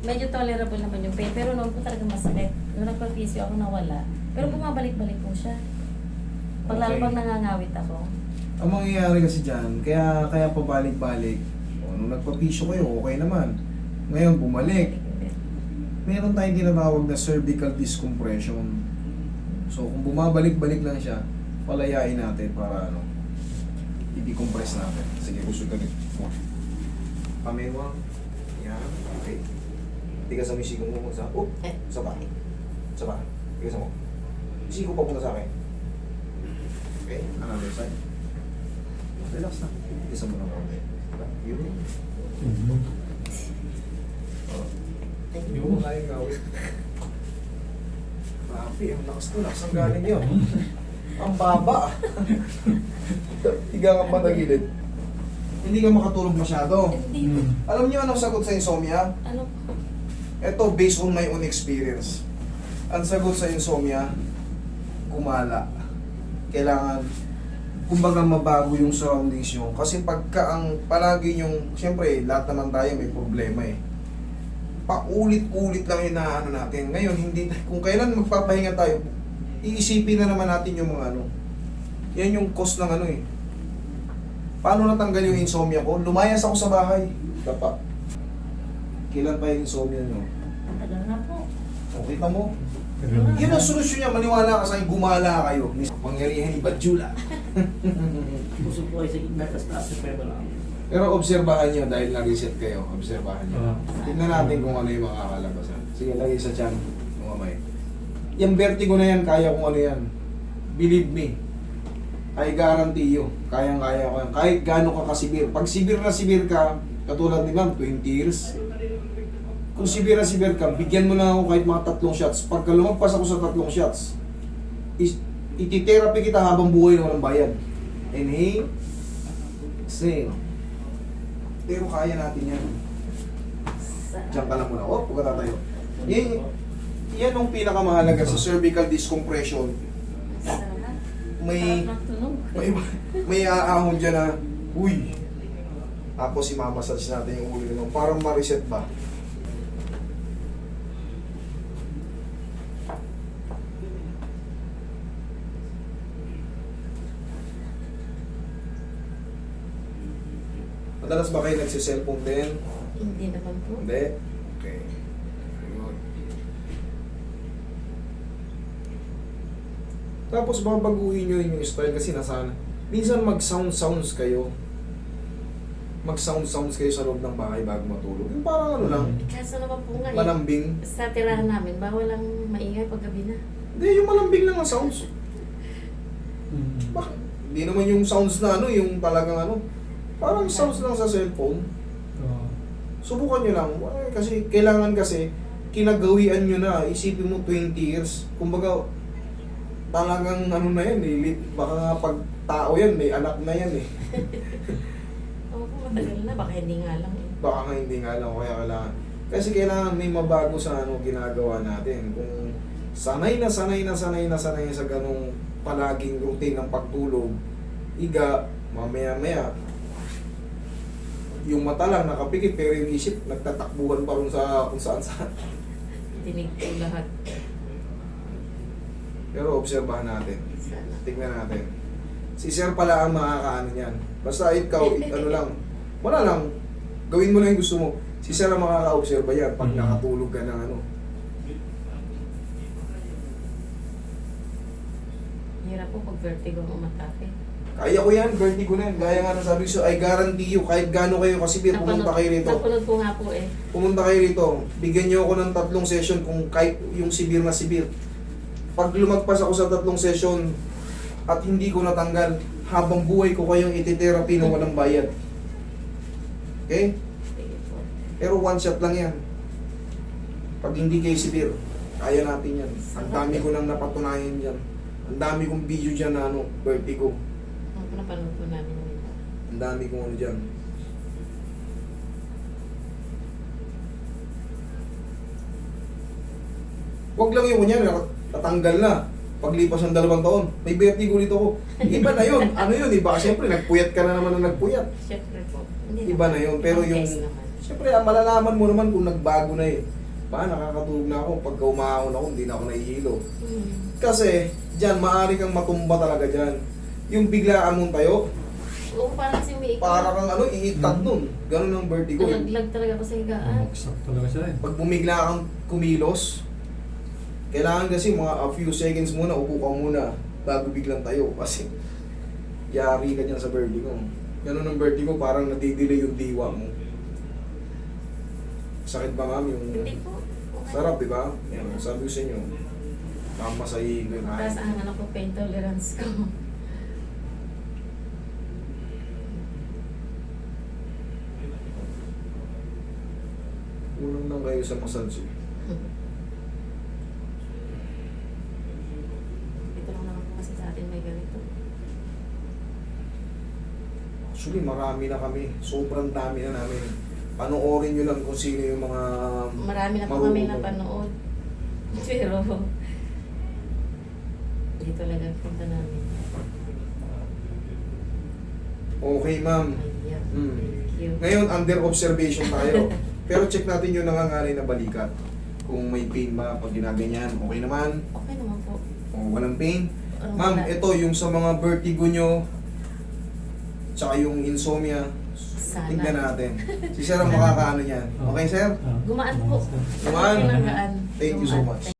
medyo tolerable naman yung pain. Pero noon po talaga masakit. Nung nagpa-physio ako nawala. Pero bumabalik-balik po siya. Pag lalo Okay. pag nangangawit ako. Ang mangyayari kasi dyan, kaya pabalik-balik. O, nung nagpa-pisyo kayo, okay naman. Ngayon, bumalik. Meron tayong tinatawag na cervical discompression. So, kung bumabalik-balik lang siya, palayain natin para i-decompress natin. Sige, gusto ka rin. Pamewang. Yan. Okay. Tigas sa misiko mo sa... Oh! Isa pa. Isa pa. Tigas mo. Misiko pa punta sa akin. Okay. Another side. Relax na. Tigas mo na konti. Yun. Oh. Yung kayang gawin. Grabe, ang lakas to. Lakas ang galing yun. Ang baba. Higa ka pa na gilid. Hindi ka makatulog masyado. Hindi po. Alam niyo anong sagot sa insomnia? Ano po? Ito, based on my own experience. Ang sagot sa insomnia, gumala. Kailangan, kumbaga mabago yung surroundings nyo. Kasi pagka ang palagi yung, siyempre, lahat naman tayo may problema eh. Paulit-ulit lang inaano natin. Ngayon, hindi, kung kailan magpapahinga tayo, iisipin na naman natin yung mga yan yung cause ng eh. Paano natanggal yung insomnia ko? Lumayas ako sa bahay. Dapa. Kailan pa yung insomnia nyo? Tagal na po. O, kita mo? Yun ang solusyon niya. Maniwala ka sa akin, gumala kayo. Mangyarihan ni Badjula. Gusto po kayo sa gitna, tapos taas yung pwede lang. Pero obserbahan nyo dahil na-reset kayo. Obserbahan nyo. Tignan natin kung ano yung makakalabasan. Sige, lagi sa tiyan. Yung kamay. Yung vertigo na yan, kaya kung ano yan. Believe me. I guarantee you. Kayang-kaya ko yan. Kahit gaano ka kasibir. Pag sibir na sibir ka, katulad ni ma'am, 20 years. Kung sibir na sibir ka, bigyan mo na ako kahit mga 3 shots. Pagka lumagpas ako sa 3 shots, iti-therapy kita habang buhay na walang bayad. Inhale. Exhale. Pero kaya natin yan. Diyan ka lang muna. Oh, huwag ka tatayo. Yan ang pinakamahalaga sa cervical discompression. Sarap. May Sarap ng tunog. may aahon dyan na, uy. Tapos si mamassage natin yung ulo nyo. Parang ma-reset ba? Madalas ba kayo nagsiselfone din? Hindi naman po. Hindi? Okay. Very good. Tapos babaguhin nyo rin yung style kasi nasana. Minsan mag-sounds kayo. Mag-sounds kayo sa loob ng bahay bago matulog. Yung parang ano lang, Kaso naman po nga eh. malambing. Sa tirahan namin, bawal lang maingay pag gabi na. Hindi, yung malambing lang ang sounds. Bakit? Hindi naman yung sounds na yung talagang parang sounds lang sa cellphone. Subukan nyo lang. Kasi kailangan kinagawian nyo na. Isipin mo 20 years. Kumbaga, talagang na yan eh. Baka nga pag tao yan, may anak na yan eh. Oo po, matagal na. Baka hindi nga lang eh. Baka nga hindi nga lang kaya kailangan. Kasi kailangan may mabago sa ginagawa natin. Kung sanay sa ganong palaging routine ng pagtulog, iga, mamaya-maya, yung mata lang nakapikit pero yung isip nagtatakbuhan pa rin sa kung saan. Tinig po lahat. Pero obserbahan natin. Sana. Tingnan natin. Si Sir pala ang makakaano niyan. Basta ikaw, lang. Wala lang. Gawin mo lang yung gusto mo. Si Sir ang makaka-obserba yan pag nakatulog ka ng Hirap po pag vertigo ang umatake. Kaya ko yan, vertigo na yan. Gaya nga ng sabi ko, I guarantee you, kahit gaano kayo kasibir, pumunta kayo rito. Napanood po nga po eh. Pumunta kayo rito. Bigyan niyo ako ng 3 session kung kahit yung sibir na sibir. Pag lumagpas ako sa 3 session at hindi ko natanggal, habang buhay ko kayong iti-therapy na walang bayad. Okay? Sige po. Pero 1 shot lang yan. Pag hindi kayo sibir, kaya natin yan. Ang dami ko nang napatunayan dyan. Ang dami kong video dyan na vertigo. Napanood po namin yung iba. Ang dami kong dyan. Huwag lang yung kunyari, tatanggal na. Paglipas ng 2 taon, may vertigo ulit ako. Iba na yun. Ano yun, iba? Siyempre, nagpuyat ka na naman na nagpuyat. Siyempre po. Iba na yun. Pero yung Test naman. Siyempre, malalaman mo naman kung nagbago na eh. Nakakatulog na ako. Pagka umahon ako, hindi na ako nahihilo. Kasi, dyan, maaari kang matumba talaga dyan. Yung biglaan mong tayo, Oo, parang kasi may para kang iitag nun. Ganun ang vertigo. Nalaglag talaga ako sa higaan. Bumagsak talaga siya eh. Pag bumigla kang kumilos, kailangan kasi mga a few seconds muna, upo ka muna bago biglang tayo. Kasi, yari ka dyan sa vertigo. Ganun ang vertigo, parang nadidelay yung diwa mo. Sakit ba ma'am yung... Hindi po. Okay. Sarap, di ba? Yan, sabi ko sa inyo. Kamasahin ko yung Tapos kain. ang pain tolerance ko. Kulang lang kayo sa massage. Ito lang naman po kasi sa atin may ganito. Actually, marami na kami. Sobrang dami na namin. Panoorin nyo lang kung sino yung mga... Marami na po marunong. kami napanood. Pero, hindi talaga punta namin. Okay, ma'am. Ayan. Hmm. Thank you. Ngayon, under observation tayo. Pero check natin yung nangangalay na balikat. Kung may pain ba pag ginaganyan. Okay naman. Okay naman po. O walang pain. Walang Ma'am, wala. ito yung sa mga vertigo nyo, tsaka yung insomnia, Sana. tignan natin. Si sir ang makakaano niyan. Okay, sir? Ah, Gumaan po. Gumaan? Gumaan. Thank you so much.